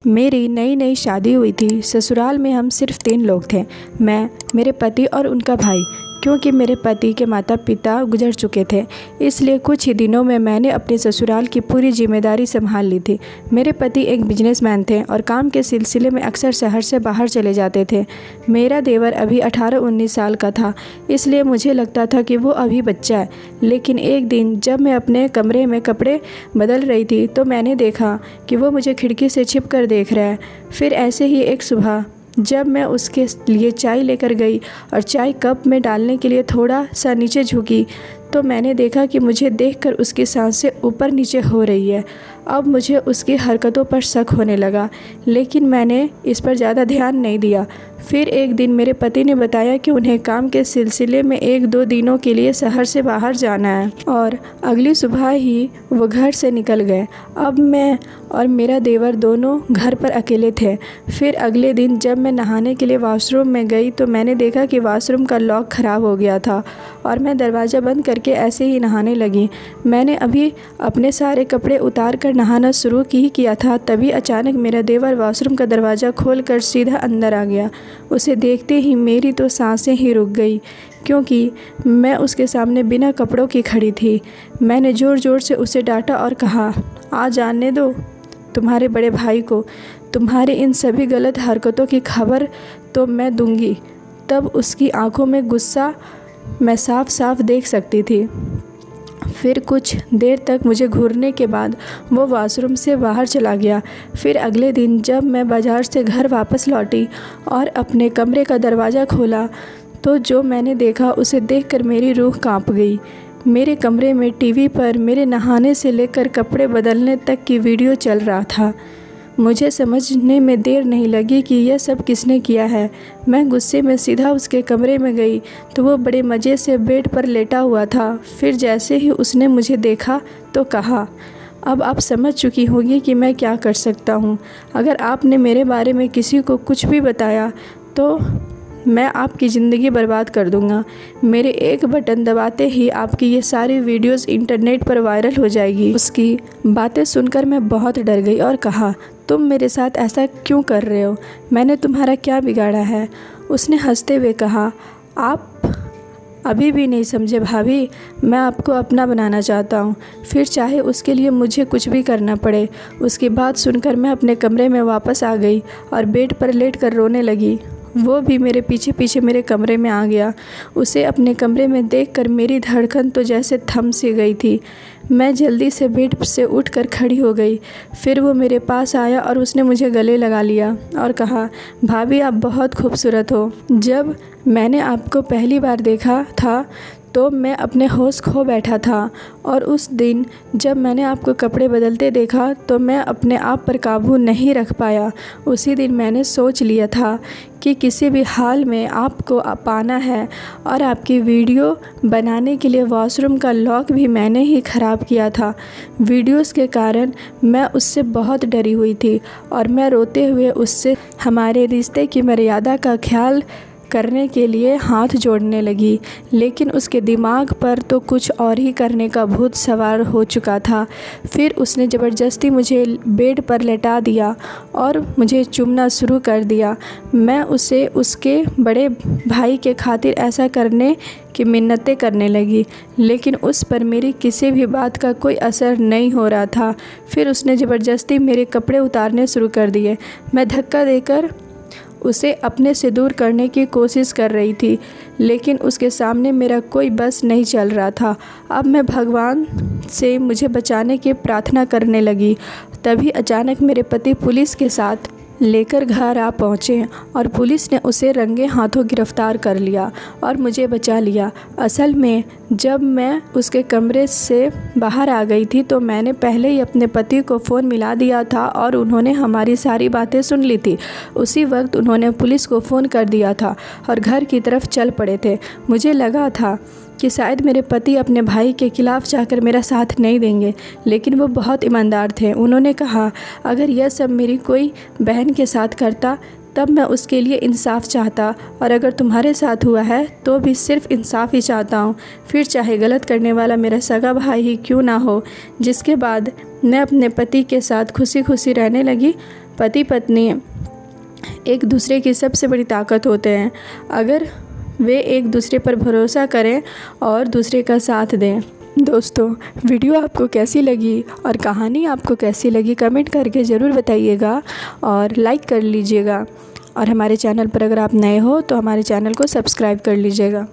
मेरी नई नई शादी हुई थी। ससुराल में हम सिर्फ 3 लोग थे, मैं, मेरे पति और उनका भाई। क्योंकि मेरे पति के माता पिता गुजर चुके थे, इसलिए कुछ ही दिनों में मैंने अपने ससुराल की पूरी जिम्मेदारी संभाल ली थी। मेरे पति एक बिजनेसमैन थे और काम के सिलसिले में अक्सर शहर से बाहर चले जाते थे। मेरा देवर अभी 18-19 साल का था, इसलिए मुझे लगता था कि वो अभी बच्चा है। लेकिन एक दिन जब मैं अपने कमरे में कपड़े बदल रही थी तो मैंने देखा कि वो मुझे खिड़की से छिप कर देख रहा है। फिर ऐसे ही एक सुबह जब मैं उसके लिए चाय लेकर गई और चाय कप में डालने के लिए थोड़ा सा नीचे झुकी तो मैंने देखा कि मुझे देखकर उसकी सांसें ऊपर नीचे हो रही है। अब मुझे उसकी हरकतों पर शक होने लगा, लेकिन मैंने इस पर ज़्यादा ध्यान नहीं दिया। फिर एक दिन मेरे पति ने बताया कि उन्हें काम के सिलसिले में 1-2 दिनों के लिए शहर से बाहर जाना है और अगली सुबह ही वो घर से निकल गए। अब मैं और मेरा देवर दोनों घर पर अकेले थे। फिर अगले दिन जब मैं नहाने के लिए वॉशरूम में गई तो मैंने देखा कि वॉशरूम का लॉक ख़राब हो गया था और मैं दरवाज़ा बंद करके ऐसे ही नहाने लगी। मैंने अभी अपने सारे कपड़े उतार कर नहाना शुरू ही किया था, तभी अचानक मेरा देवर वॉशरूम का दरवाज़ा खोलकर सीधा अंदर आ गया। उसे देखते ही मेरी तो सांसें ही रुक गई, क्योंकि मैं उसके सामने बिना कपड़ों की खड़ी थी। मैंने ज़ोर ज़ोर से उसे डांटा और कहा, आ जाने दो तुम्हारे बड़े भाई को, तुम्हारी इन सभी गलत हरकतों की खबर तो मैं दूंगी। तब उसकी आंखों में गुस्सा मैं साफ साफ देख सकती थी। फिर कुछ देर तक मुझे घूरने के बाद वो वॉशरूम से बाहर चला गया। फिर अगले दिन जब मैं बाज़ार से घर वापस लौटी और अपने कमरे का दरवाज़ा खोला तो जो मैंने देखा उसे देखकर मेरी रूह कांप गई। मेरे कमरे में टीवी पर मेरे नहाने से लेकर कपड़े बदलने तक की वीडियो चल रहा था। मुझे समझने में देर नहीं लगी कि यह सब किसने किया है। मैं गुस्से में सीधा उसके कमरे में गई तो वो बड़े मज़े से बेड पर लेटा हुआ था। फिर जैसे ही उसने मुझे देखा तो कहा, अब आप समझ चुकी होंगी कि मैं क्या कर सकता हूँ। अगर आपने मेरे बारे में किसी को कुछ भी बताया तो मैं आपकी ज़िंदगी बर्बाद कर दूँगा। मेरे एक बटन दबाते ही आपकी ये सारी वीडियोस इंटरनेट पर वायरल हो जाएगी। उसकी बातें सुनकर मैं बहुत डर गई और कहा, तुम मेरे साथ ऐसा क्यों कर रहे हो? मैंने तुम्हारा क्या बिगाड़ा है? उसने हंसते हुए कहा, आप अभी भी नहीं समझे भाभी, मैं आपको अपना बनाना चाहता हूँ, फिर चाहे उसके लिए मुझे कुछ भी करना पड़े। उसकी बात सुनकर मैं अपने कमरे में वापस आ गई और बेड पर लेट कर रोने लगी। वो भी मेरे पीछे पीछे मेरे कमरे में आ गया। उसे अपने कमरे में देखकर मेरी धड़कन तो जैसे थम सी गई थी। मैं जल्दी से बेड से उठकर खड़ी हो गई। फिर वो मेरे पास आया और उसने मुझे गले लगा लिया और कहा, भाभी आप बहुत खूबसूरत हो। जब मैंने आपको पहली बार देखा था तो मैं अपने होश खो बैठा था और उस दिन जब मैंने आपको कपड़े बदलते देखा तो मैं अपने आप पर काबू नहीं रख पाया। उसी दिन मैंने सोच लिया था कि किसी भी हाल में आपको पाना है और आपकी वीडियो बनाने के लिए वॉशरूम का लॉक भी मैंने ही ख़राब किया था। वीडियोस के कारण मैं उससे बहुत डरी हुई थी और मैं रोते हुए उससे हमारे रिश्ते की मर्यादा का ख्याल करने के लिए हाथ जोड़ने लगी, लेकिन उसके दिमाग पर तो कुछ और ही करने का भूत सवार हो चुका था। फिर उसने ज़बरदस्ती मुझे बेड पर लेटा दिया और मुझे चूमना शुरू कर दिया। मैं उसे उसके बड़े भाई के खातिर ऐसा करने की मिन्नतें करने लगी, लेकिन उस पर मेरी किसी भी बात का कोई असर नहीं हो रहा था। फिर उसने ज़बरदस्ती मेरे कपड़े उतारने शुरू कर दिए। मैं धक्का देकर उसे अपने से दूर करने की कोशिश कर रही थी, लेकिन उसके सामने मेरा कोई बस नहीं चल रहा था। अब मैं भगवान से मुझे बचाने की प्रार्थना करने लगी। तभी अचानक मेरे पति पुलिस के साथ लेकर घर आ पहुँचे और पुलिस ने उसे रंगे हाथों गिरफ्तार कर लिया और मुझे बचा लिया। असल में जब मैं उसके कमरे से बाहर आ गई थी तो मैंने पहले ही अपने पति को फ़ोन मिला दिया था और उन्होंने हमारी सारी बातें सुन ली थी। उसी वक्त उन्होंने पुलिस को फ़ोन कर दिया था और घर की तरफ चल पड़े थे। मुझे लगा था कि शायद मेरे पति अपने भाई के खिलाफ़ जाकर मेरा साथ नहीं देंगे, लेकिन वो बहुत ईमानदार थे। उन्होंने कहा, अगर यह सब मेरी कोई बहन के साथ करता तब मैं उसके लिए इंसाफ चाहता, और अगर तुम्हारे साथ हुआ है तो भी सिर्फ इंसाफ ही चाहता हूँ, फिर चाहे गलत करने वाला मेरा सगा भाई ही क्यों ना हो। जिसके बाद मैं अपने पति के साथ खुशी खुशी रहने लगी। पति पत्नी एक दूसरे की सबसे बड़ी ताकत होते हैं अगर वे एक दूसरे पर भरोसा करें और दूसरे का साथ दें। दोस्तों, वीडियो आपको कैसी लगी और कहानी आपको कैसी लगी कमेंट करके ज़रूर बताइएगा और लाइक कर लीजिएगा। और हमारे चैनल पर अगर आप नए हो तो हमारे चैनल को सब्सक्राइब कर लीजिएगा।